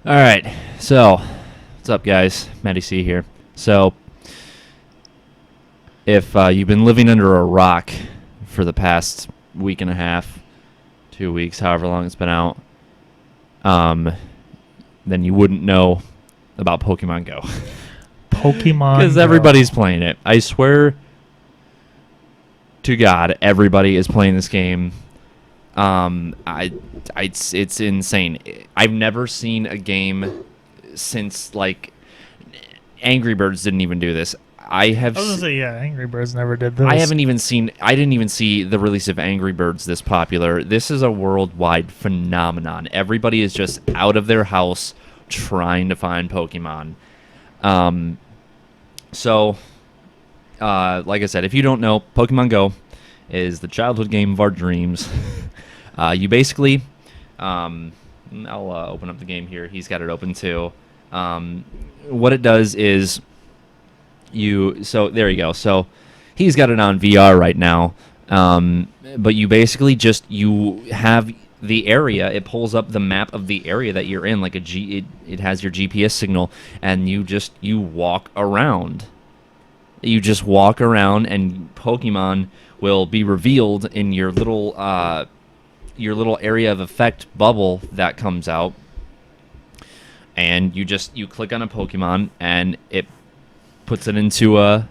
All right. So, what's up, guys? Matty C here. So, if you've been living under a rock for the past week and a half, 2 weeks, however long it's been out, then you wouldn't know about Pokemon Go. Pokemon Because Go. everybody's playing it. I swear to God, everybody is playing this game. It's insane. I've never seen a game since, like, Angry Birds didn't even do this. I was gonna say, yeah, Angry Birds never did this. I didn't even see the release of Angry Birds this popular. This is a worldwide phenomenon. Everybody is just out of their house trying to find Pokemon. So, like I said, if you don't know, Pokemon Go is the childhood game of our dreams. You basically, I'll open up the game here. He's got it open too. What it does is so there you go. So he's got it on VR right now. But you basically you have the area. It pulls up the map of the area that you're in, like it has your GPS signal, and you walk around. You just walk around, and Pokemon will be revealed in your little area of effect bubble that comes out, and you click on a Pokemon, and it puts it into a.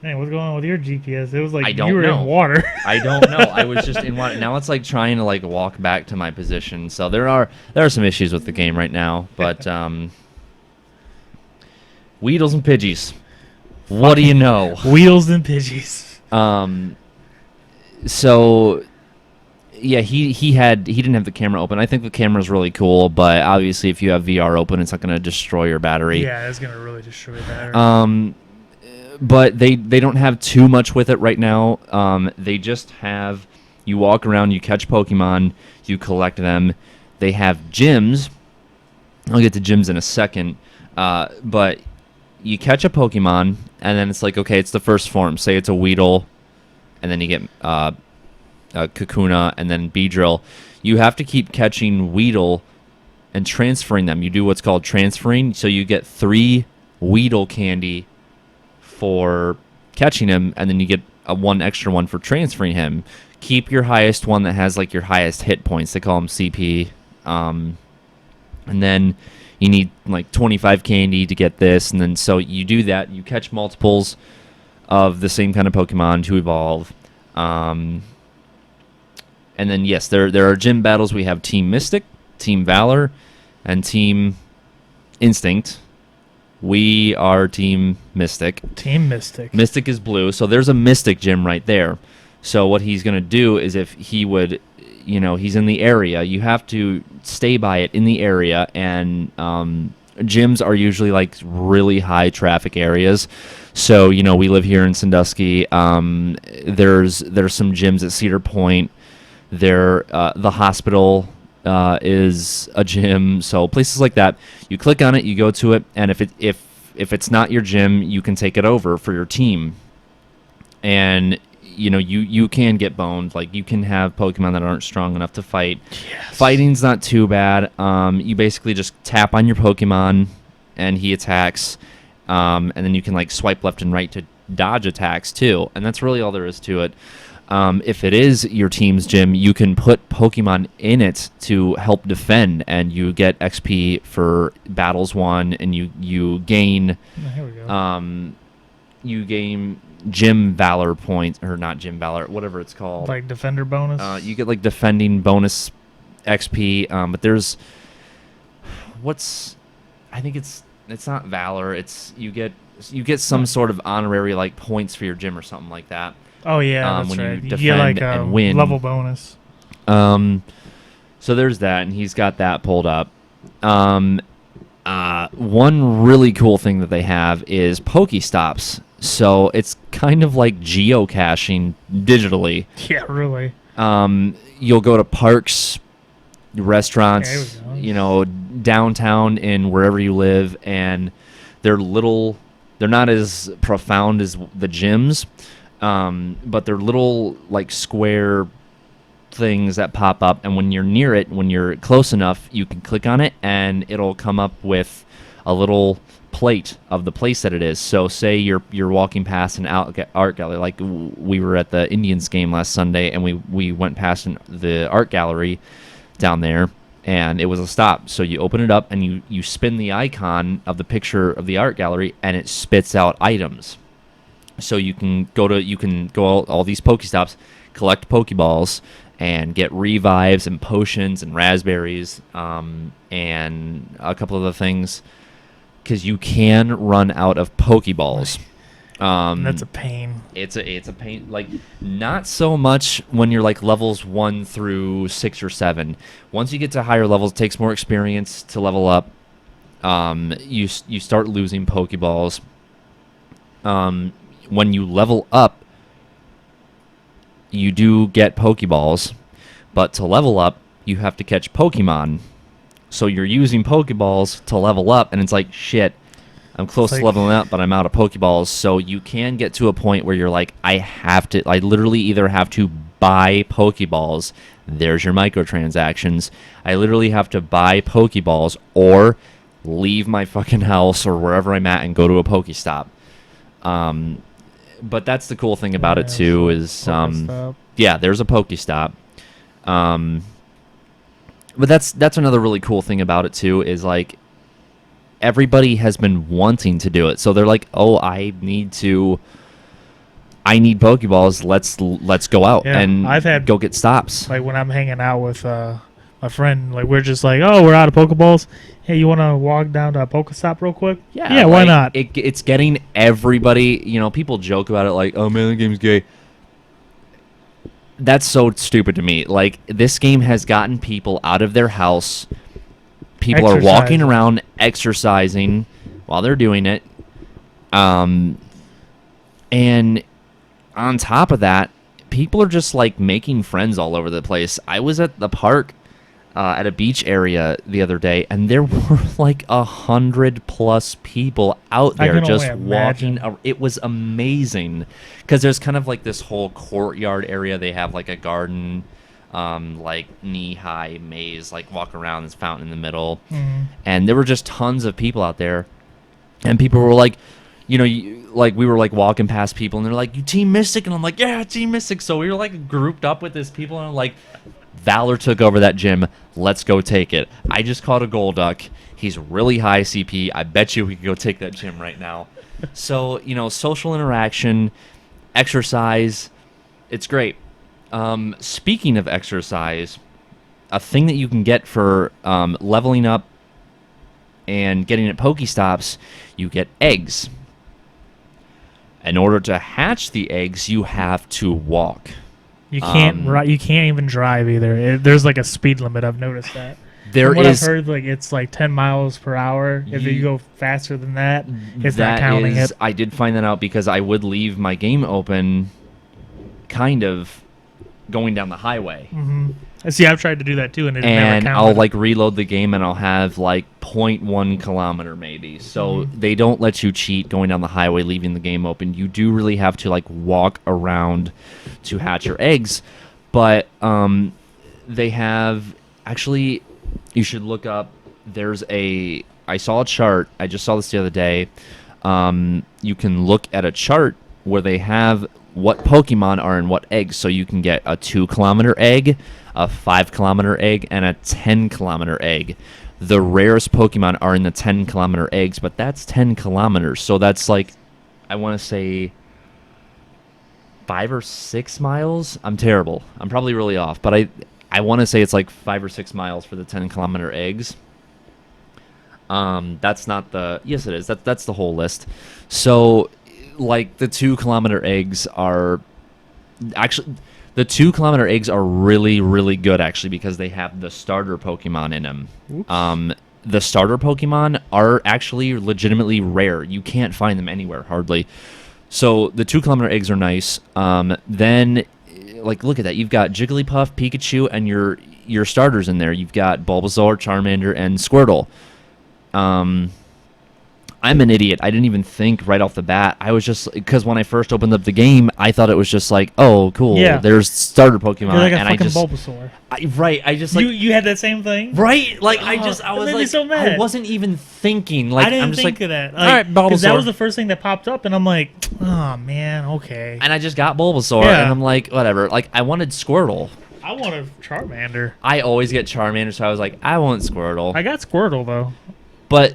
Man, what's going on with your GPS? It was like you were in water. I don't know. I was just in water. Now it's like trying to walk back to my position. So there are some issues with the game right now, but Weedles and Pidgeys. What do you know? Wheels and Pidgeys. So yeah, he didn't have the camera open. I think the camera's really cool, but obviously if you have VR open, it's not going to destroy your battery. Yeah, it's going to really destroy the battery. But they don't have too much with it right now. They just have, you walk around, you catch Pokemon, you collect them. They have gyms. I'll get to gyms in a second. But you catch a Pokemon, and then it's like, okay, it's the first form. Say it's a Weedle, and then you get Kakuna, and then Beedrill. You have to keep catching Weedle and transferring them. You do what's called transferring, so you get 3 Weedle candy for catching him, and then you get one extra one for transferring him. Keep your highest one that has like your highest hit points. They call them CP. And then you need like 25 candy to get this, and then so you do that. You catch multiples of the same kind of Pokemon to evolve. And then yes, there are gym battles. We have Team Mystic, Team Valor, and Team Instinct. We are Team Mystic. Team Mystic. Mystic is blue, so there's a Mystic gym right there. So what he's going to do is if he would, he's in the area, you have to stay by it in the area, and gyms are usually like really high traffic areas. So, we live here in Sandusky. There's some gyms at Cedar Point. The hospital is a gym, so places like that. You click on it, you go to it, and if it's not your gym, you can take it over for your team. And you can get boned. Like, you can have Pokemon that aren't strong enough to fight. Yes. Fighting's not too bad. You basically just tap on your Pokemon, and he attacks. And then you can like swipe left and right to dodge attacks too. And that's really all there is to it. If it is your team's gym, you can put Pokemon in it to help defend, and you get XP for battles won, and you gain. Here we go. You gain Gym Valor points, or not Gym Valor, whatever it's called. Like defender bonus. You get like defending bonus XP. But there's I think it's not Valor. It's you get some sort of honorary like points for your gym or something like that. Oh yeah, that's when right. you You defend get like and win. level bonus. So there's that, and he's got that pulled up. One really cool thing that they have is Pokestops. So it's kind of like geocaching digitally. Yeah, really. You'll go to parks, restaurants, downtown in wherever you live, and they're not as profound as the gyms. But they're little like square things that pop up, and when you're near it, when you're close enough, you can click on it, and it'll come up with a little plate of the place that it is. So say you're walking past an art gallery, like we were at the Indians game last Sunday, and we went past the art gallery down there, and it was a stop. So you open it up, and you spin the icon of the picture of the art gallery, and it spits out items. So you can go all these Pokestops, collect Pokeballs, and get revives and potions and raspberries, and a couple other things, because you can run out of Pokeballs. That's a pain. It's a pain. Like, not so much when you're like levels 1 through 6 or 7. Once you get to higher levels, it takes more experience to level up. You start losing Pokeballs. When you level up, you do get Pokeballs, but to level up, you have to catch Pokemon. So you're using Pokeballs to level up, and it's like, shit, I'm close to leveling up, but I'm out of Pokeballs. So you can get to a point where you're like, I literally either have to buy Pokeballs. There's your microtransactions. I literally have to buy Pokeballs or leave my fucking house or wherever I'm at and go to a Pokestop. But that's the cool thing about it too, is yeah, there's a Pokestop. But that's another really cool thing about it too, is like everybody has been wanting to do it. So they're like, "Oh, I need Pokeballs. Let's go out and go get stops." Like when I'm hanging out with my friend, like we're just like, "Oh, we're out of Pokeballs. Hey, you want to walk down to a Pokestop real quick?" Yeah, why not? It's getting everybody. You know, people joke about it like, "Oh man, the game's gay." That's so stupid to me. Like, this game has gotten people out of their house. People are walking around exercising while they're doing it. And on top of that, people are just like making friends all over the place. I was at the park at a beach area the other day, and there were like 100+ people out there just walking. It was amazing, because there's kind of like this whole courtyard area. They have like a garden, like knee-high maze, like walk around this fountain in the middle, and there were just tons of people out there, and people were like, you know, like we were like walking past people, and they're like, "You Team Mystic?" And I'm like, "Yeah, Team Mystic." So we were like grouped up with this people, and I'm like, Valor took over that gym. Let's go take it. I just caught a Golduck. He's really high CP. I bet you we could go take that gym right now. So, you know, social interaction, exercise, it's great. Speaking of exercise, a thing that you can get for leveling up and getting at Pokestops, you get eggs. In order to hatch the eggs, you have to walk. You can't you can't even drive either. There's like a speed limit. I've noticed that. I've heard, like it's like 10 miles per hour. If you go faster than that, it's not counting it. I did find that out, because I would leave my game open, kind of going down the highway. See, I've tried to do that too, and never counted. I'll like reload the game, and I'll have like 0.1 kilometer maybe. So they don't let you cheat going down the highway, leaving the game open. You do really have to like walk around to hatch your eggs. But they have, actually, you should look up. I saw a chart. I just saw this the other day. You can look at a chart where they have what Pokemon are in what eggs. So you can get a 2-kilometer egg, a 5-kilometer egg, and a 10-kilometer egg. The rarest Pokemon are in the 10-kilometer eggs, but that's 10 kilometers. So that's like, I want to say 5 or 6 miles. I'm terrible. I'm probably really off, but I want to say it's like 5 or 6 miles for the 10-kilometer eggs. That's not the... Yes, it is. That's the whole list. So, like, the 2-kilometer eggs are... Actually, the 2-kilometer eggs are really, really good, actually, because they have the starter Pokemon in them. The starter Pokemon are actually legitimately rare. You can't find them anywhere, hardly. So, the 2-kilometer eggs are nice. Then, like, look at that. You've got Jigglypuff, Pikachu, and your starters in there. You've got Bulbasaur, Charmander, and Squirtle. I'm an idiot. I didn't even think right off the bat. I was just because when I first opened up the game, I thought it was just like, oh, cool. Yeah. There's starter Pokemon, You're like a and I fucking just Bulbasaur. I just like You had that same thing? right. Like I Oh, was that made me like so mad. I wasn't even thinking. Like I didn't I'm just think like, of that. all right, Because that Bulbasaur. was the first thing that popped up, and I'm like, oh man, okay. And I just got Bulbasaur, Yeah. and I'm like, whatever. Like I wanted Squirtle. I want a Charmander. I always get Charmander, so I was like, I want Squirtle. I got Squirtle though. But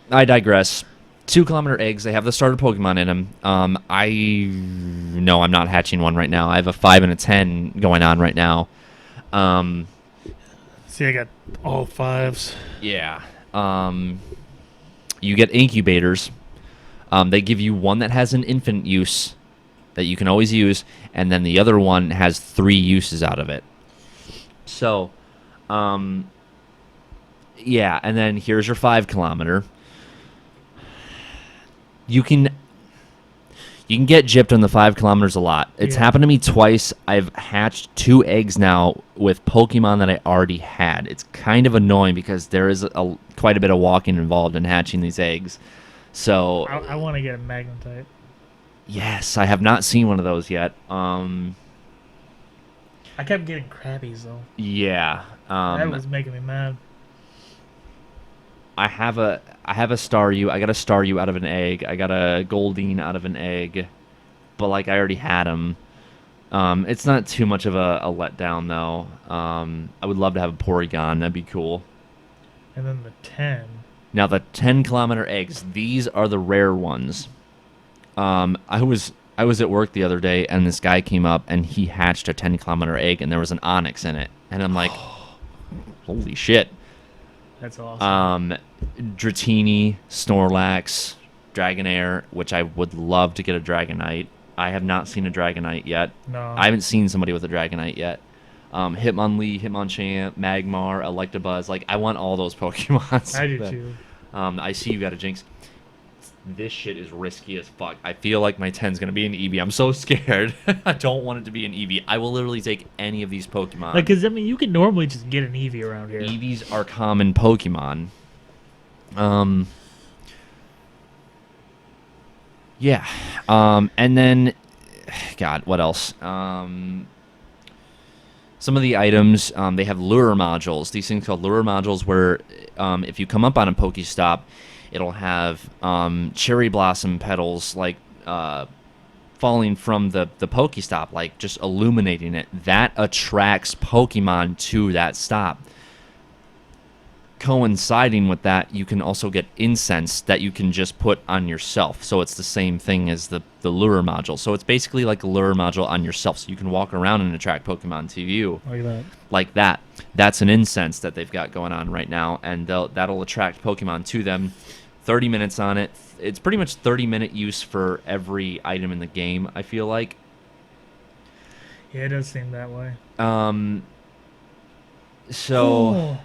I digress. 2-kilometer eggs. They have the starter Pokemon in them. No, I'm not hatching one right now. I have a 5 and a 10 going on right now. See, I got all 5s. Yeah. You get incubators. They give you one that has an infant use that you can always use, and then the other one has 3 uses out of it. So, yeah, and then here's your 5-kilometer. You can get gypped on the 5 kilometers a lot. It's Yeah. happened to me twice. I've hatched 2 eggs now with Pokemon that I already had. It's kind of annoying because there is quite a bit of walking involved in hatching these eggs. So I want to get a Magnetite. yes, I have not seen one of those yet. I kept getting Krabbies though. Yeah. That was making me mad. I have a Staryu. I got a Staryu out of an egg. I got a Goldeen out of an egg, but like I already had them. It's not too much of a letdown though. I would love to have a Porygon. That'd be cool. And then the 10. Now the 10-kilometer eggs. These are the rare ones. I was at work the other day and this guy came up and he hatched a 10-kilometer egg and there was an Onyx in it, and I'm like, holy shit. That's awesome. Dratini, Snorlax, Dragonair, which I would love to get a Dragonite. I have not seen a Dragonite yet. No. I haven't seen somebody with a Dragonite yet. Hitmonlee, Hitmonchan, Magmar, Electabuzz. Like, I want all those Pokemon. I do too. I see you got a Jinx. This shit is risky as fuck. I feel like my 10's going to be an Eevee. I'm so scared. I don't want it to be an Eevee. I will literally take any of these Pokemon. Like, cause I mean, you can normally just get an Eevee around here. Eevees are common Pokemon. Yeah. And then, God, what else? Some of the items, they have lure modules. These things called lure modules where if you come up on a Pokestop, it'll have cherry blossom petals like falling from the Pokestop, like just illuminating it. That attracts Pokemon to that stop. Coinciding with that, you can also get incense that you can just put on yourself. So it's the same thing as the lure module. So it's basically like a lure module on yourself. So you can walk around and attract Pokemon to you. Like that. Like that. That's an incense that they've got going on right now. And that'll attract Pokemon to them. 30 minutes on it. It's pretty much 30-minute use for every item in the game, I feel like. Yeah, it does seem that way. So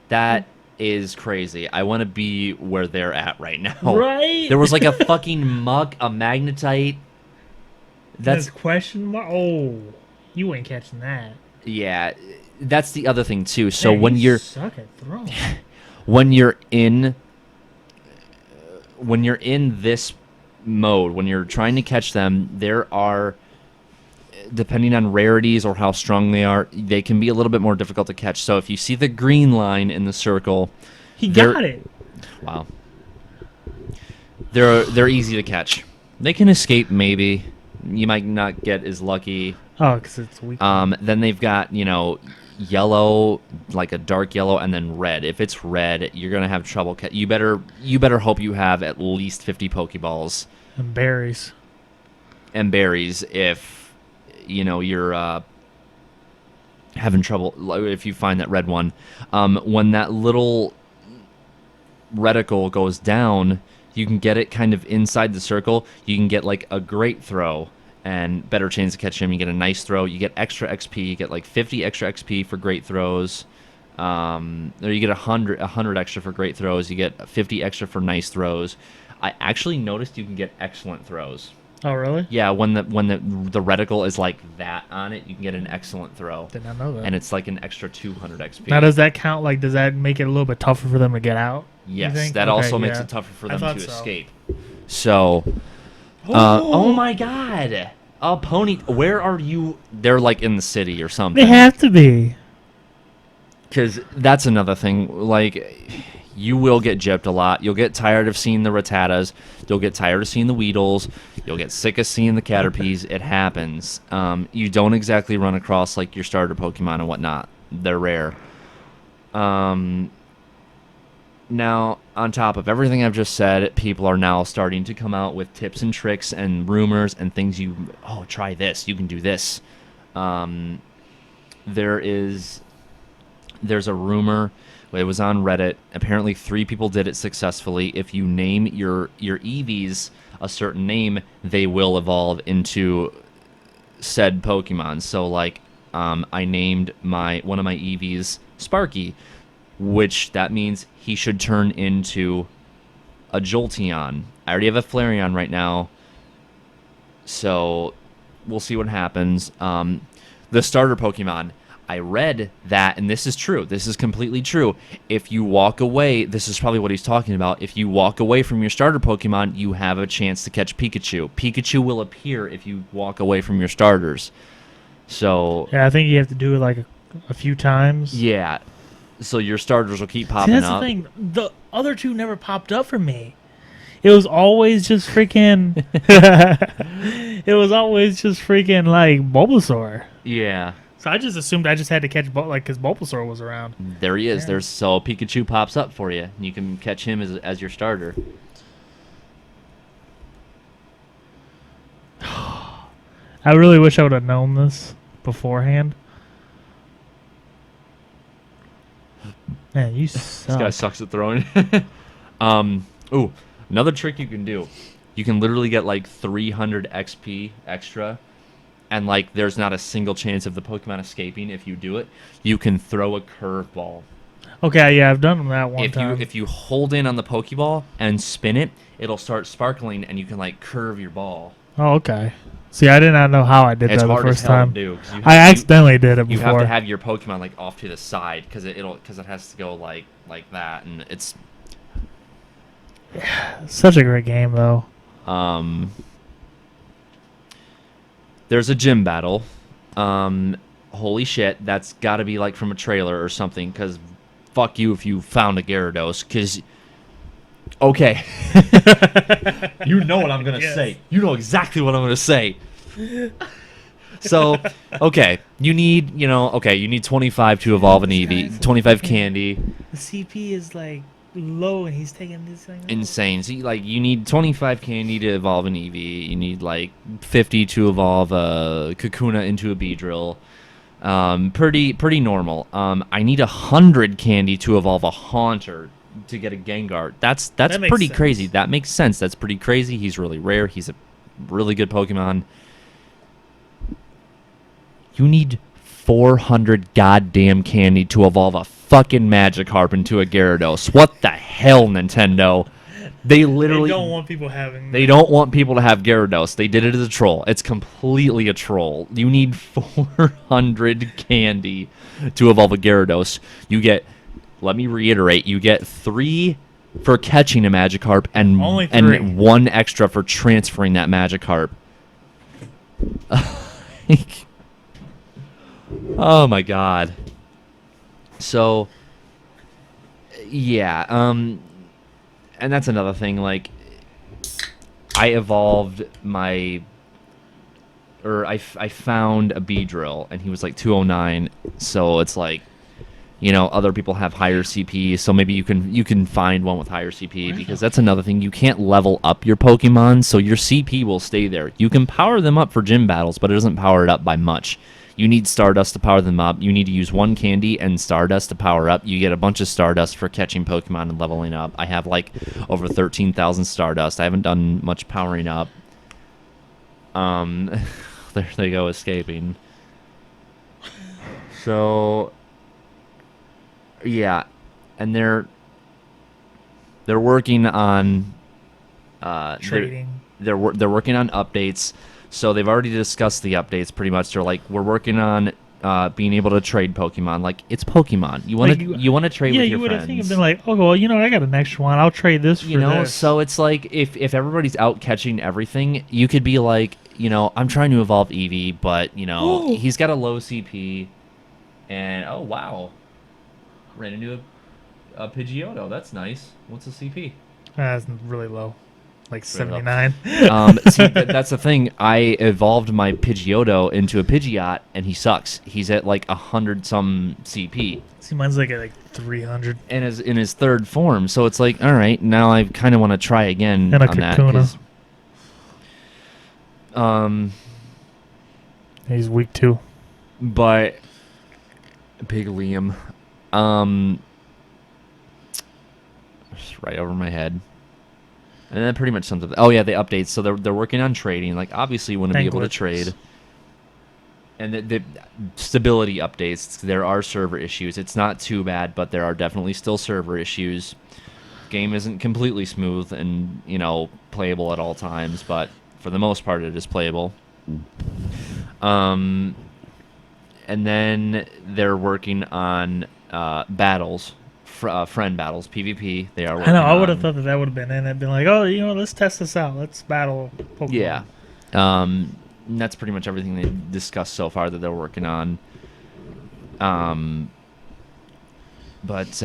that is crazy. I want to be where they're at right now. Right? There was like a fucking muck, a Magnetite. That's question mark. Oh, you ain't catching that. Yeah, that's the other thing too. So Man, when you you're suck at throwing. when you're in this mode, when you're trying to catch them, there are, depending on rarities or how strong they are, they can be a little bit more difficult to catch. So if you see the green line in the circle, He got it. Wow. They're easy to catch. They can escape maybe. You might not get as lucky. Oh, because it's weak. Then they've got, yellow, like a dark yellow, and then red. If it's red, you're gonna have trouble. You better hope you have at least 50 Pokeballs And berries. and berries. If you're having trouble, if you find that red one, when that little reticle goes down, you can get it kind of inside the circle. You can get like a great throw and better chance to catch him. You get a nice throw. You get extra XP. You get like 50 extra XP for great throws. Or you get 100 extra for great throws. You get 50 extra for nice throws. I actually noticed you can get excellent throws. Oh, really? Yeah, when the reticle is like that on it, you can get an excellent throw, Did not know that. and it's like an extra 200 XP. Now, does that count? Like, does that make it a little bit tougher for them to get out? You Yes, think? that Okay, also makes yeah. it tougher for I them thought to so. escape. So, oh my God, a pony. Where are you? They're like in the city or something. They have to be. Because that's another thing. Like, you will get gypped a lot. You'll get tired of seeing the Rattatas. You'll get tired of seeing the Weedles. You'll get sick of seeing the Caterpies. It happens. You don't exactly run across like your starter Pokemon and whatnot. They're rare. Now, on top of everything I've just said, people are now starting to come out with tips and tricks and rumors and things try this. You can do this. There's a rumor. It was on Reddit. Apparently, 3 people did it successfully. If you name your Eevees a certain name, they will evolve into said Pokemon. So, like, I named one of my Eevees Sparky, which that means he should turn into a Jolteon. I already have a Flareon right now, so we'll see what happens. The starter Pokemon. I read that, and this is true. This is completely true. If you walk away, this is probably what he's talking about. If you walk away from your starter Pokemon, you have a chance to catch Pikachu. Pikachu will appear if you walk away from your starters. So Yeah, I think you have to do it like a few times. yeah, so your starters will keep See, popping that's up. the thing. The other 2 never popped up for me. It was always just freaking. It was always just freaking like Bulbasaur. Yeah, So I just assumed I just had to catch because Bulbasaur was around. there he is. Yeah. So Pikachu pops up for you. You can catch him as your starter. I really wish I would have known this beforehand. Man, you This suck. guy sucks at throwing. Another trick you can do. You can literally get like 300 XP extra, and like there's not a single chance of the Pokemon escaping if you do it. You can throw a curveball. Okay, yeah, I've done that one time. If you hold in on the Pokeball and spin it, it'll start sparkling, and you can like curve your ball. Oh, okay. See, I did not know how I did It's that the hard as first hell time. to do. 'Cause I accidentally did it You before. have to have your Pokemon like off to the side because it has to go like that, and it's Such a great game, though. There's a gym battle. Holy shit, that's got to be like from a trailer or something. Because fuck you if you found a Gyarados. Because okay, you know what I'm gonna Yes. say. You know exactly what I'm gonna say. So, okay, you need 25 to evolve an Eevee, 25 candy. The CP is like low, and he's taking this thing. Insane. So you need 25 candy to evolve an Eevee. You need like 50 to evolve a Kakuna into a Beedrill. Pretty normal. I need 100 candy to evolve a Haunter to get a Gengar. That's That makes pretty sense. crazy. That makes sense. That's pretty crazy. He's really rare. He's a really good Pokemon. You need 400 goddamn candy to evolve a fucking Magikarp into a Gyarados. What the hell, Nintendo? They literally They don't want people having. they don't want people to have Gyarados. They did it as a troll. It's completely a troll. You need 400 candy to evolve a Gyarados. You get, let me reiterate, you get 3 for catching a Magikarp Only 3. and 1 extra for transferring that Magikarp. Oh my god. So yeah, and that's another thing, like I evolved I found a Beedrill and he was like 209, so it's like, other people have higher CP, so maybe you can find one with higher CP, because that's another thing. You can't level up your Pokemon, so your CP will stay there. You can power them up for gym battles, but it doesn't power it up by much. You need Stardust to power them up. You need to use 1 candy and Stardust to power up. You get a bunch of Stardust for catching Pokemon and leveling up. I have like over 13,000 Stardust. I haven't done much powering up. There they go, escaping. So yeah, and they're working on Trading. they're working on updates. So they've already discussed the updates pretty much. They're like, we're working on being able to trade Pokemon. Like, it's Pokemon. You want to you want to trade with your friends. Yeah, you would have think been like, oh well, I got an extra one. I'll trade this for this. So it's like if everybody's out catching everything, you could be like, I'm trying to evolve Eevee, but he's got a low CP, and oh wow, ran into a Pidgeotto. That's nice. What's the CP? That's really low. Like 79. See, that's the thing. I evolved my Pidgeotto into a Pidgeot, and he sucks. He's at like 100-some CP. See, mine's like at like 300. And is in his third form, so it's like, all right, now I kind of want to try again and on that. He's weak too. But Big Liam, just right over my head. And that pretty much sums up. Oh yeah, the updates. So they're working on trading. Like, obviously, you want to be able to trade. And the stability updates. There are server issues. It's not too bad, but there are definitely still server issues. Game isn't completely smooth and playable at all times, but for the most part, it is playable. And then they're working on battles. Friend battles, PvP. They are. I know. I would have thought that would have been in it. Been like, oh, let's test this out. Let's battle Pokemon. Yeah. And that's pretty much everything they discussed so far that they're working on. But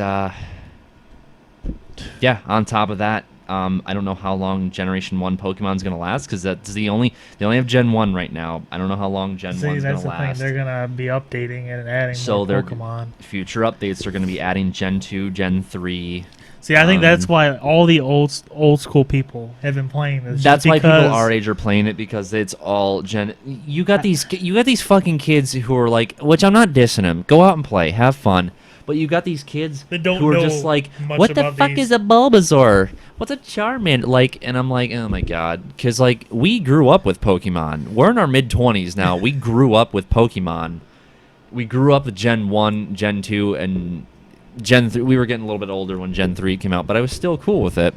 yeah. On top of that, I don't know how long Generation 1 Pokemon's gonna last, because that's they only have Gen 1 right now. I don't know how long Gen 1's gonna last. Thing. They're gonna be updating it and adding more Pokemon. Future updates are gonna be adding Gen 2, Gen 3. See, I think that's why all the old school people have been playing this. That's why people our age are playing it, because it's all Gen. You got these fucking kids who are like, which I'm not dissing them. Go out and play, have fun. But you got these kids who are just like, what the fuck is a Bulbasaur? What's a Charmander? Like, and I'm like, oh my god, because like we grew up with Pokemon. We're in our mid-20s now. We grew up with Pokemon. We grew up with Gen 1, Gen 2, and Gen 3. We were getting a little bit older when Gen 3 came out, but I was still cool with it.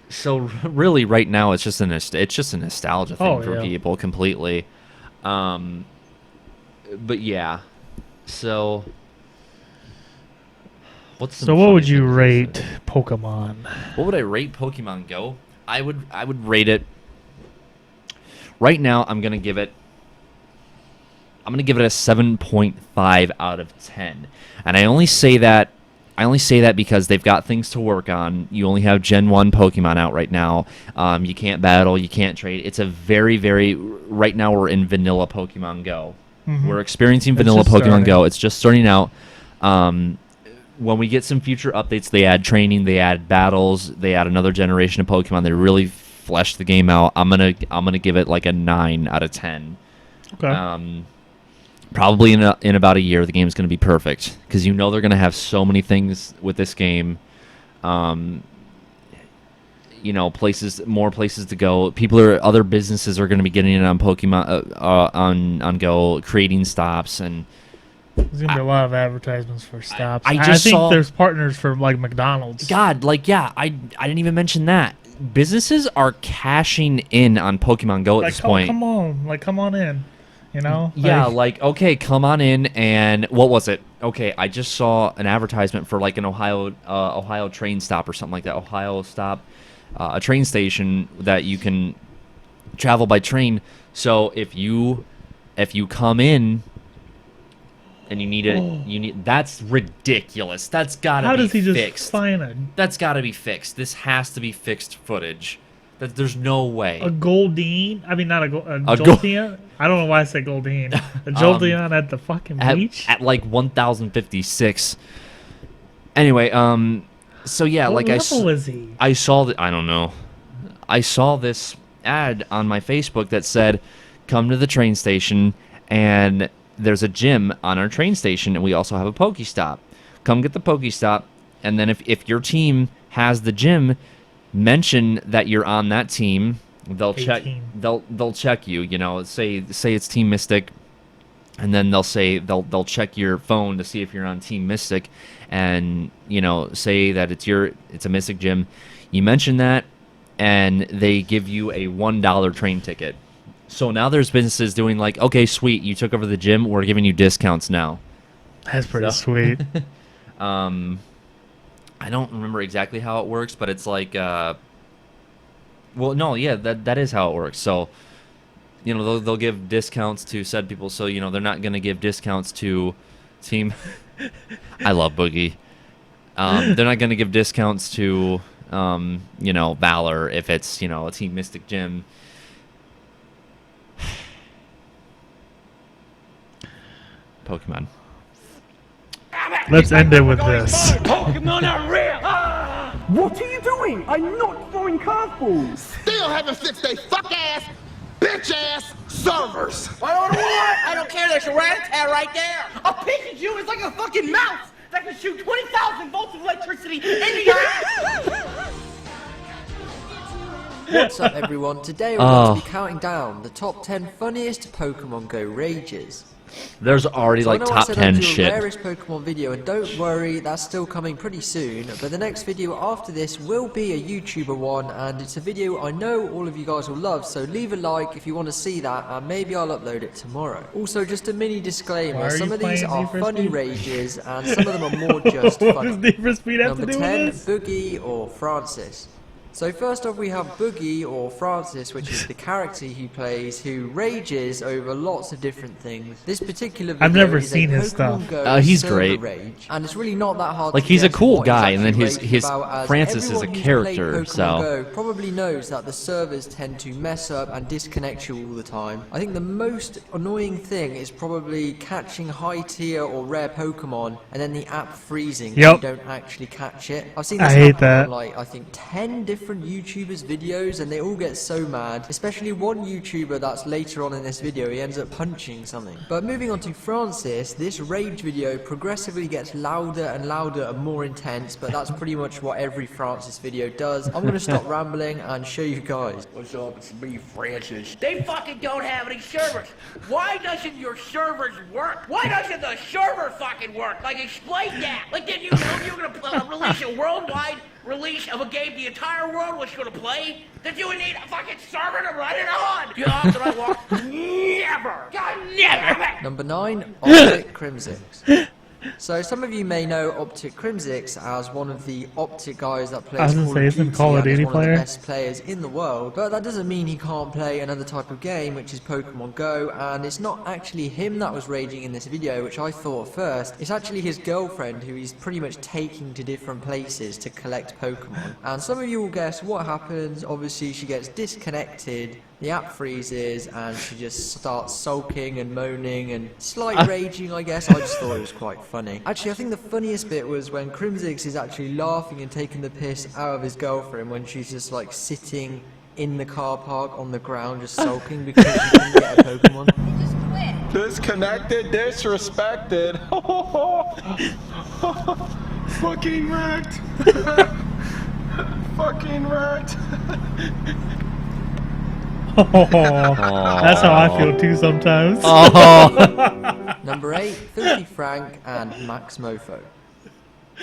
So really, right now, it's just a nostalgia thing for people completely. But yeah, so what would you rate Pokemon? What would I rate Pokemon Go? I would rate it. Right now, I'm gonna give it a 7.5 out of 10, and I only say that because they've got things to work on. You only have Gen 1 Pokemon out right now. You can't battle, you can't trade. It's a very, very right now we're in vanilla Pokemon Go. Mm-hmm. We're experiencing vanilla Pokemon Go. It's just starting out. When we get some future updates, they add training, they add battles, they add another generation of Pokemon. They really flesh the game out. I'm gonna give it like a 9 out of 10. Okay. Probably in about a year, the game's gonna be perfect, because they're gonna have so many things with this game. More places to go. Other businesses are going to be getting it on Pokemon, on Go, creating stops, and there's going to be a lot of advertisements for stops. I think there's partners for like McDonald's. God, I didn't even mention that. Businesses are cashing in on Pokemon Go at this point. Come on in. Yeah, okay, come on in. And what was it? Okay, I just saw an advertisement for like an Ohio train stop or something like that. Ohio stop. A train station that you can travel by train. So if you come in and you need that's ridiculous. That's gotta be fixed. How does he just find it? That's gotta be fixed. This has to be fixed footage. There's no way. A Goldeen? I mean, not a Jolteon? I don't know why I said Goldeen. A Jolteon at the fucking beach? At like 1056. Anyway, so yeah, what level is he? I saw that. I don't know. I saw this ad on my Facebook that said, "Come to the train station, and there's a gym on our train station, and we also have a Pokestop. Come get the Pokestop, and then if your team has the gym, mention that you're on that team. They'll 18. Check. They'll check you. Say it's Team Mystic." And then they'll check your phone to see if you're on Team Mystic, and say that it's a Mystic gym. You mention that, and they give you a $1 train ticket. So now there's businesses doing like, okay, sweet, you took over the gym, we're giving you discounts now. That's pretty sweet. I don't remember exactly how it works, but it's like, well, no, yeah, that is how it works. So, you know, they'll give discounts to said people. So, you know, they're not going to give discounts to team. I love Boogie. They're not going to give discounts to, you know, Valor if it's, you know, a Team Mystic gym. Pokemon. Let's end it with this. Pokemon are real! What are you doing? I'm not throwing curveballs. Still haven't fixed they fuck-ass, bitch-ass servers. I don't know what! I don't care, there's a rat-a-tat right there! A Pikachu is like a fucking mouse that can shoot 20,000 volts of electricity in the air! What's up, everyone? Today we're going to be counting down the top 10 funniest Pokemon Go rages. There's already So like I know I top said 10 I'd do a shit. rarest Pokemon video, and don't worry, that's still coming pretty soon. But the next video after this will be a YouTuber one, and it's a video I know all of you guys will love. So leave a like if you want to see that, and maybe I'll upload it tomorrow. Also, just a mini Why disclaimer: are some you of these playing are Need for funny Speed? rages, and some of them are more just What funny. does Need for Speed have Number to do 10, with this? Boogie or Francis. So first off we have Boogie or Francis, which is the character he plays who rages over lots of different things. This particular video I've never is seen a his Pokemon stuff. Go He's server great. Rage, and it's really not that hard Like, to he's a guess cool what guy, he's and then actually his raging about, as Francis is a everyone who's character, played Pokemon so- Go probably knows that the servers tend to mess up and disconnect you all the time. I think the most annoying thing is probably catching high tier or rare Pokemon and then the app freezing and Yep. you don't actually catch it. I've seen I this hate happen that. on like I think 10 different YouTubers videos, and they all get so mad, especially one YouTuber that's later on in this video, he ends up punching something. But moving on to Francis, this rage video progressively gets louder and louder and more intense, but that's pretty much what every Francis video does. I'm gonna stop rambling and show you guys. What's up, it's me, Francis. They fucking don't have any servers. Why doesn't your servers work? Why doesn't the server fucking work? Like, explain that. Like, did you know you were gonna release a worldwide release of a game the entire world was gonna play? That you would need a fucking server to run it on? You know, that I want? Never! God, never! Number 9, Optic Crimsix. So some of you may know Optic Crimsix as one of the Optic guys that plays I was gonna Call say, of isn't Duty Call of and is Duty one of player? the best players in the world, but that doesn't mean he can't play another type of game, which is Pokemon Go, and it's not actually him that was raging in this video, which I thought first. It's actually his girlfriend who he's pretty much taking to different places to collect Pokemon. And some of you will guess what happens. Obviously she gets disconnected, the app freezes, and she just starts sulking and moaning and slight raging, I guess. I just thought it was quite funny. Actually, I think the funniest bit was when Crimsix is actually laughing and taking the piss out of his girlfriend when she's just like sitting in the car park on the ground just sulking because she didn't get a Pokemon. Disconnected, disrespected. Fucking wrecked. Fucking wrecked. That's how I feel too sometimes. Number 8, Filthy Frank and Max Mofo.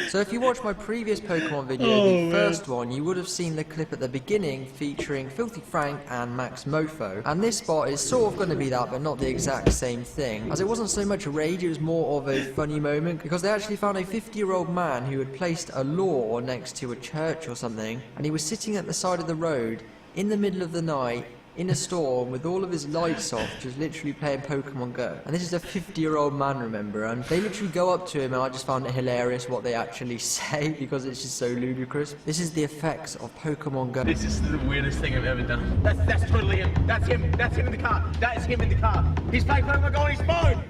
So if you watched my previous Pokemon video, the first one, you would have seen the clip at the beginning featuring Filthy Frank and Max Mofo. And this spot is sort of going to be that, but not the exact same thing. As it wasn't so much a rage, it was more of a funny moment, because they actually found a 50-year-old man who had placed a law next to a church or something, and he was sitting at the side of the road in the middle of the night, in a storm with all of his lights off, just literally playing Pokemon Go. And this is a 50-year-old man, remember, and they literally go up to him, and I just found it hilarious what they actually say, because it's just so ludicrous. This is the effects of Pokemon Go. This is the weirdest thing I've ever done. That's totally him. That's him. That's him in the car. That is him in the car. He's playing Pokemon Go on his phone.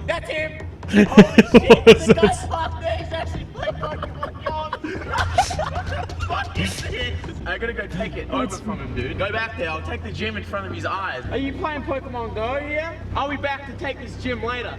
That's him. Holy shit. The guy's fucked there. He's actually playing Pokemon Go on. What is this? I'm gonna go take it over from him, dude. Go back there. I'll take the gym in front of his eyes. Are you playing Pokemon Go, yeah? I'll be back to take this gym later.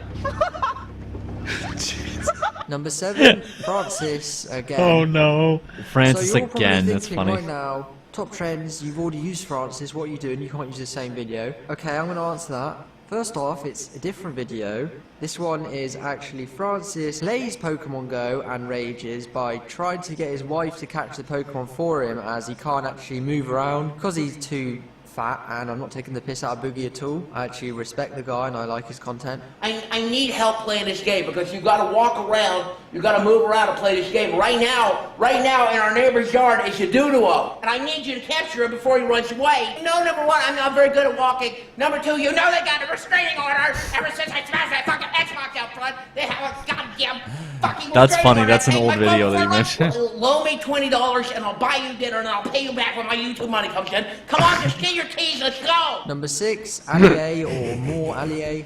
Number 7, Francis again. Oh no. Francis So you're probably again, that's thinking funny. right now, top trends, you've already used Francis, what are you doing? You can't use the same video. Okay, I'm going to answer that. First off, it's a different video. This one is actually Francis plays Pokemon Go and rages by trying to get his wife to catch the Pokemon for him as he can't actually move around because he's too fat, and I'm not taking the piss out of Boogie at all. I actually respect the guy and I like his content. I need help playing this game because you gotta walk around, you gotta move around to play this game. Right now in our neighbor's yard is a Doodoo, and I need you to capture him before he runs away. No, number one, I'm not very good at walking. Number two, you know they got a restraining order ever since I smashed that fucking Xbox out front. They have a goddamn fucking That's restraining funny, order. that's an Hey, old my video that you phone, mentioned. Loan me $20 and I'll buy you dinner and I'll pay you back when my YouTube money comes in. Come on, just get your keys, let's go! Number 6, Allier or more Allier.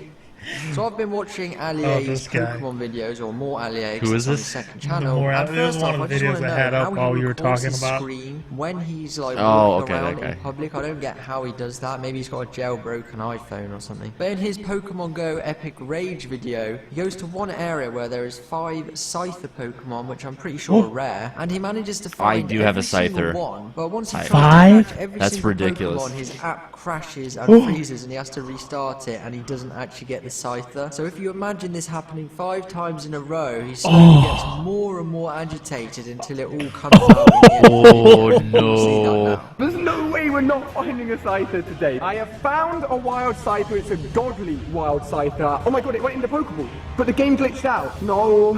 So I've been watching Allier's this guy. Pokemon videos or more Allier. Who is on this? his second channel. More And Allier is first one off, of the I just videos want to I had know up how while he you were records talking his about. screen when he's like Oh, walking okay, around okay. in public. I don't get how he does that. Maybe he's got a jailbroken iPhone or something. But in his Pokemon Go Epic Rage video, he goes to one area where there is 5 Scyther Pokemon, which I'm pretty sure are rare, and he manages to find do have a every single Scyther. one. But once he tries Five? to catch every That's single ridiculous. Pokemon, his app crashes and freezes, and he has to restart it, and he doesn't actually get the Scyther. So if you imagine this happening 5 times in a row, he slowly gets more and more agitated until it all comes out in the end. Oh See that no. now. There's no way we're not finding a Scyther today. I have found a wild Scyther. It's a godly wild Scyther. Oh my god, it went in the Pokeball. But the game glitched out. No.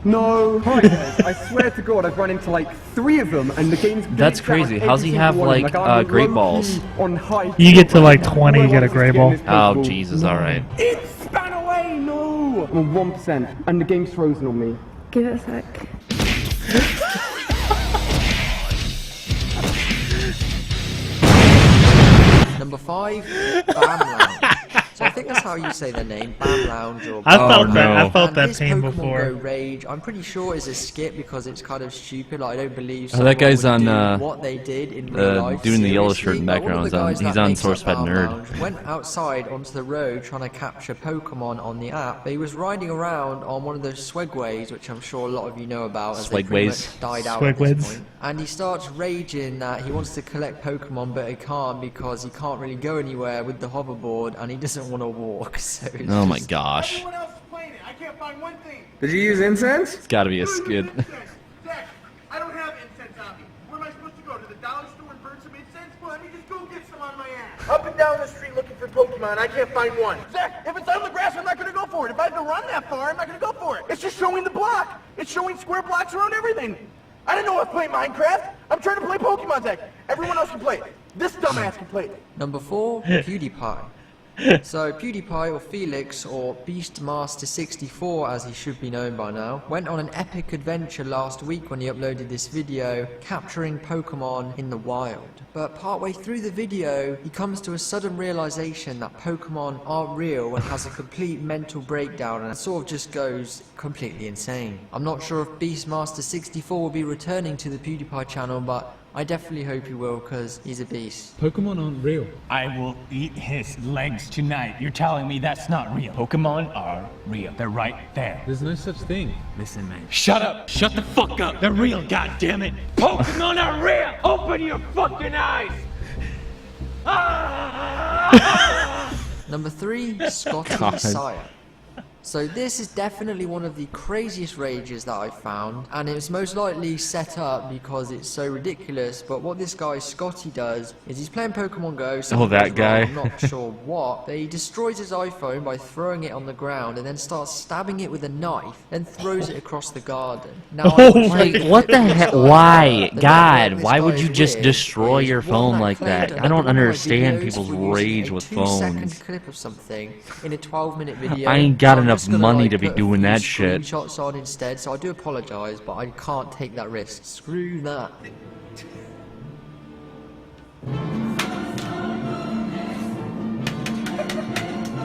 Right, guys, I swear to god, I've run into like 3 of them and the game's glitched That's out crazy. on How's every he have, single one. like, I'm great low-key balls? On high. You get to like 20, you get a gray ball. Oh Jesus, alright. It span away, no! I'm on 1% and the game's frozen on me. Give it a sec. Number 5, Bam Lounge. So I think that's how you say their name, Bam Lounge or I Bam felt no. that. I And felt that this pain Pokemon before. Go Rage, I'm pretty sure is a skit because it's kind of stupid. Like, I don't believe Oh, that someone guy's would on, do what they did in real life. dude in the yellow seriously. shirt in Like, one of background the is on- guys he's that on makes up SourceFed Bam Nerd. Lounge went outside onto the road trying to capture Pokemon on the app. But he was riding around on one of those Swegways, which I'm sure a lot of you know about, as they pretty Swegways? much died out at Swegways. this point. And he starts raging that he wants to collect Pokemon, but he can't because he can't really go anywhere with the hoverboard, and he doesn't want to walk. So it's Oh my just- gosh. Everyone else is playing it. I can't find one thing. Did you use incense? It's gotta be a skid. Zach, I don't have incense on me. Where am I supposed to go? To the dollar store and burn some incense? Well, let me just go get some on my ass. Up and down the street looking for Pokemon. I can't find one. Zach, if it's on the grass, I'm not going to go for it. If I have to run that far, I'm not going to go for it. It's just showing the block. It's showing square blocks around everything. I didn't know I was playing Minecraft. I'm trying to play Pokemon, Zach. Everyone else can play it. This dumbass can play it. Number 4, PewDiePie. So PewDiePie, or Felix, or Beastmaster64 as he should be known by now, went on an epic adventure last week when he uploaded this video capturing Pokemon in the wild. But partway through the video, he comes to a sudden realization that Pokemon aren't real and has a complete mental breakdown and sort of just goes completely insane. I'm not sure if Beastmaster64 will be returning to the PewDiePie channel, but I definitely hope he will because he's a beast. Pokemon aren't real. I will eat his legs tonight. You're telling me that's not real. Pokemon are real. They're right there. There's no such thing. Listen, man. Shut up. Shut the fuck up. They're real, goddammit. Pokemon are real. Open your fucking eyes. Number 3, Scotty God. Sire. So this is definitely one of the craziest rages that I've found, and it's most likely set up because it's so ridiculous. But what this guy Scotty does is he's playing Pokemon Go. Oh, that guy. I'm not sure what. But he destroys his iPhone by throwing it on the ground and then starts stabbing it with a knife, then throws it across the garden. Now, Oh I my Like, what the heck? Why? God, why would you just Weird destroy is your one phone that like claimed that? that I don't one of my understand videos people's were using rage a with 2-second phones. clip of something in a 12-minute video. I ain't got I'm enough just gonna, money like, to be put a doing few that shit. Screenshots on instead, so I do apologise, but I can't take that risk. Screw that.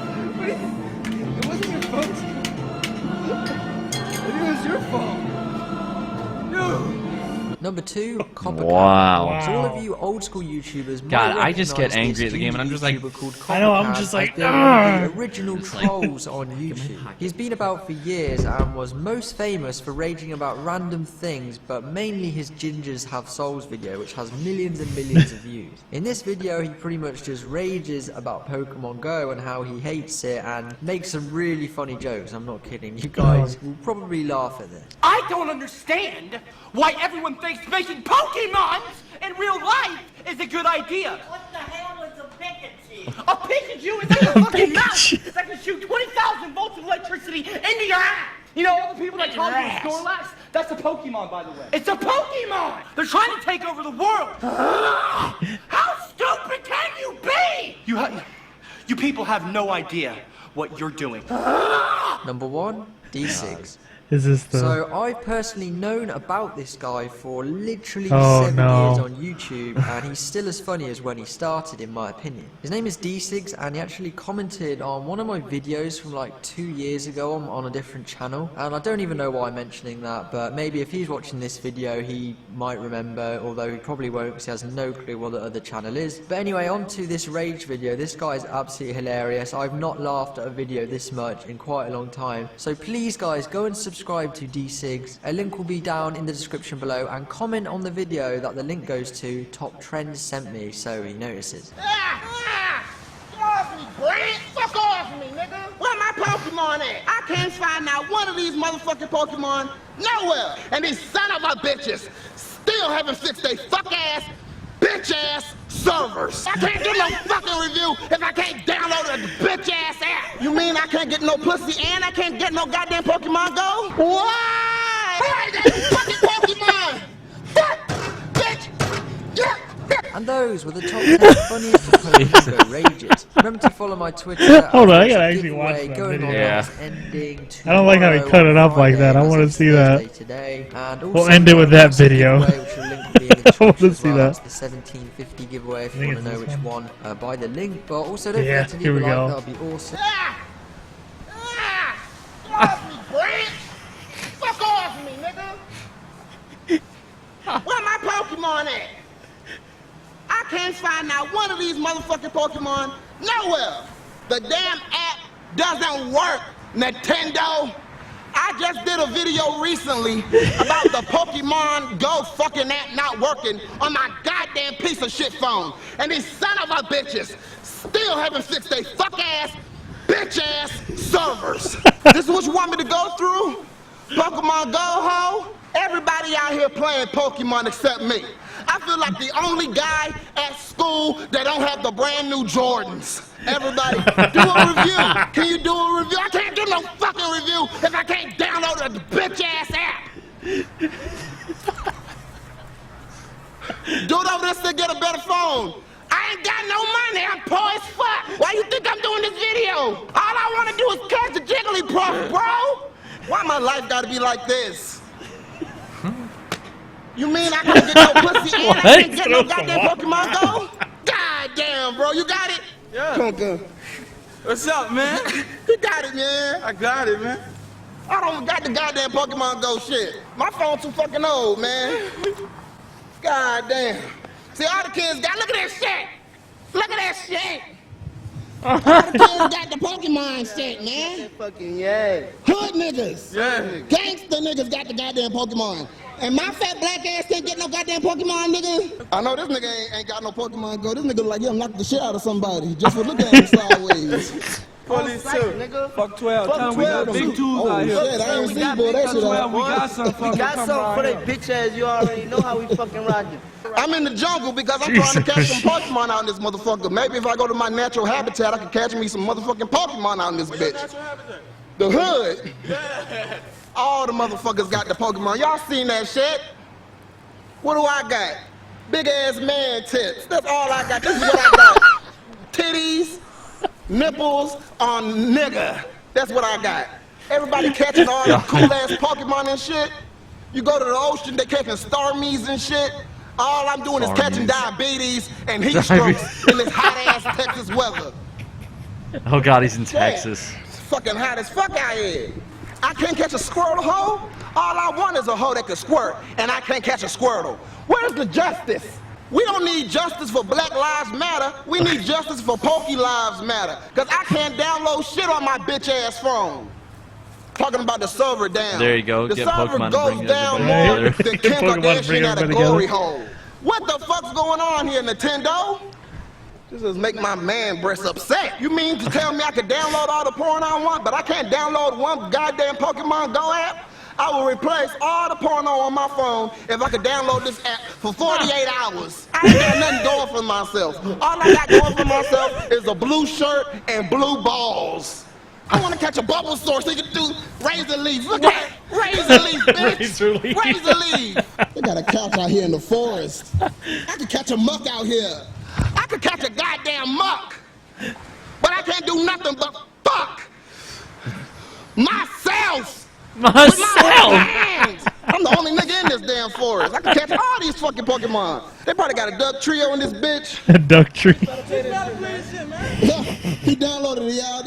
It wasn't your fault. Maybe it was your fault. No. Number 2, Coppercat. Wow. So all of you old school YouTubers might God, I just get recognise angry this at the game and I'm just like, YouTuber called I know, I'm Coppercat just like, as being one of the original trolls on YouTube. He's been about for years and was most famous for raging about random things, but mainly his Gingers Have Souls video, which has millions and millions of views. In this video, he pretty much just rages about Pokemon Go and how he hates it and makes some really funny jokes. I'm not kidding. You guys will probably laugh at this. I don't understand why everyone thinks making Pokemons in real life is a good idea. What the hell is a Pikachu? A Pikachu is like a fucking mouse that can shoot 20,000 volts of electricity into your ass. You know, all the people that call you Snorlax, that's a Pokemon, by the way. It's a Pokemon! They're trying to take over the world! How stupid can you be? You people have no idea what you're doing. Number 1, D6. Is this the... So I've personally known about this guy for literally 7 years on YouTube, and he's still as funny as when he started, in my opinion. His name is D6, and he actually commented on one of my videos from like 2 years ago on a different channel, and I don't even know why I'm mentioning that, but maybe if he's watching this video he might remember, although he probably won't because he has no clue what the other channel is. But anyway, on to this rage video. This guy is absolutely hilarious. I've not laughed at a video this much in quite a long time, so please guys, go and subscribe to D6. A link will be down in the description below, and comment on the video that the link goes to. Top Trends sent me, so he notices. Get off me, Brent! Fuck off me, nigga! Where my Pokemon at? I can't find out one of these motherfucking Pokemon nowhere! And these son of a bitches still haven't fixed they fuck ass, bitch ass servers. I can't get no fucking review if I can't download a bitch ass app! You mean I can't get no pussy and I can't get no goddamn Pokemon Go? Why? Why that fucking Pokemon? Fuck! Bitch! Yeah! And those were the top 10 funniest Pokemon Go rages. Remember to follow my Twitter. Hold on, I gotta actually watch that going video. on Yeah. ending I don't like how he cut it up like that. I want to see that. Today. And We'll also end it with that video. giveaway, which will link will be in the I want to description as see well. that. That's the 1750 giveaway if I you think want to know it's which this one. Buy the link, but also don't Yeah, forget to here leave a we like. go. That'll be awesome. Get off me, Brent! Fuck off me, nigga! Where my Pokemon at? I can't find out one of these motherfucking Pokemon nowhere! The damn app doesn't work, Nintendo! I just did a video recently about the Pokemon Go fucking app not working on my goddamn piece of shit phone. And these son of a bitches still haven't fixed they fuck ass, bitch ass servers. This is what you want me to go through? Pokemon Go, ho? Everybody out here playing Pokemon except me. I feel like the only guy at school that don't have the brand new Jordans. Everybody, do a review. Can you do a review? I can't do no fucking review if I can't download a bitch ass app. Dude over there still get a better phone. I ain't got no money. I'm poor as fuck. Why you think I'm doing this video? All I want to do is catch the Jigglypuff, bro. Why my life gotta be like this? You mean I can't get no pussy and I can't get no goddamn Pokemon Go? God damn, bro, you got it? Yeah. Come on, go. What's up, man? You got it, man. I got it, man. I don't got the goddamn Pokemon Go shit. My phone too fucking old, man. God damn. See, all the kids got, look at that shit. Look at that shit. All the kids got the Pokemon shit, man. Fucking yeah. Hood niggas. Yeah. Gangsta niggas got the goddamn Pokemon. And my fat black ass can't get no goddamn Pokemon, nigga. I know this nigga ain't got no Pokemon Go. This nigga like, yeah, knock the shit out of somebody just for looking at him sideways. Police too. Nigga. Fuck 12. Fuck Tell 'em we got 12, big tools oh, out here. shit, I ain't seen boy, that shit out. We got some fucking We got something for they bitch ass. You already know how we fucking rockin'. I'm in the jungle because I'm trying to catch some Pokemon out in this motherfucker. Maybe if I go to my natural habitat, I can catch me some motherfucking Pokemon out in this bitch. The hood. All the motherfuckers got the Pokemon. Y'all seen that shit? What do I got? Big ass man tits. That's all I got. This is what I got. Titties, nipples on nigga. That's what I got. Everybody catching all the cool ass Pokemon and shit. You go to the ocean, they catching Starmies and shit. All I'm doing is catching diabetes and heat strokes in this hot ass Texas weather. Oh god, he's in Texas. It's fucking hot as fuck out here. I can't catch a Squirtle hoe? All I want is a hoe that can squirt, and I can't catch a Squirtle. Where's the justice? We don't need justice for Black Lives Matter. We need justice for Pokey Lives Matter. Because I can't download shit on my bitch-ass phone. Talking about the server down. There you go. The Get server Pokemon to goes bring down everybody more together. than Kim Pokemon to bring Kardashian at a everybody glory together. hole. What the fuck's going on here, Nintendo? This is make my man breast upset. You mean to tell me I can download all the porn I want, but I can't download one goddamn Pokemon Go app? I will replace all the porno on my phone if I could download this app for 48 hours. I ain't got nothing going for myself. All I got going for myself is a blue shirt and blue balls. I want to catch a Bulbasaur so you can do razor leaf. Look at that. Razor leaf, bitch. Razor leaf. Razor leaf. They got a couch out here in the forest. I could catch a muck out here. I could catch a goddamn muck. But I can't do nothing but fuck myself. With my hands. I'm the only nigga in this damn forest. I can catch all these fucking Pokemon. They probably got a duck trio in this bitch. A duck tree. Yeah, he downloaded it, y'all.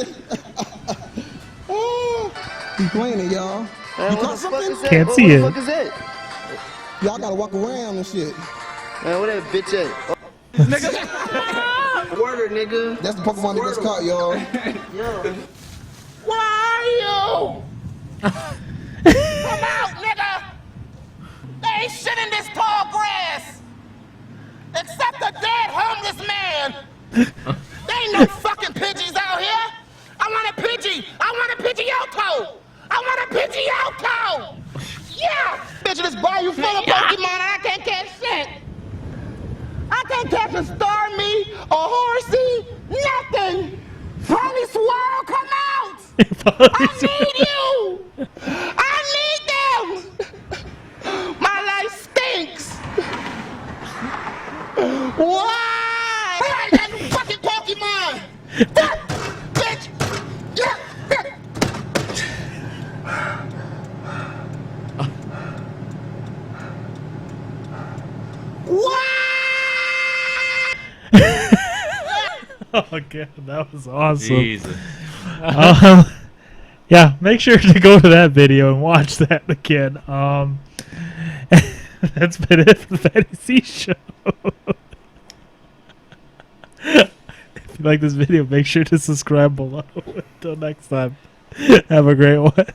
Oh, he playing it, y'all. You caught something? Can't see it. What the fuck is that? Y'all gotta walk around and shit. Man, where that bitch at? Word, nigga. That's the Pokemon that gets caught, y'all. Yo. Where are you? Come out, nigga! There ain't shit in this tall grass! Except a dead homeless man! There ain't no fucking Pidgeys out here! I want a Pidgey! I want a Pidgeotto! I want a Pidgeotto! Yeah! Bitch, this bayou full of Pokemon and I can't catch shit! I can't catch a Starmie, a Horsey, nothing! Pony Swirl, come out! I need you! I need them! My life stinks! Why? Why that fucking Pokemon? That bitch! Yeah! Why? Oh god, that was awesome. Jesus. Yeah, make sure to go to that video and watch that again. That's been it for the Matty C Show. If you like this video, make sure to subscribe below. Until next time, have a great one.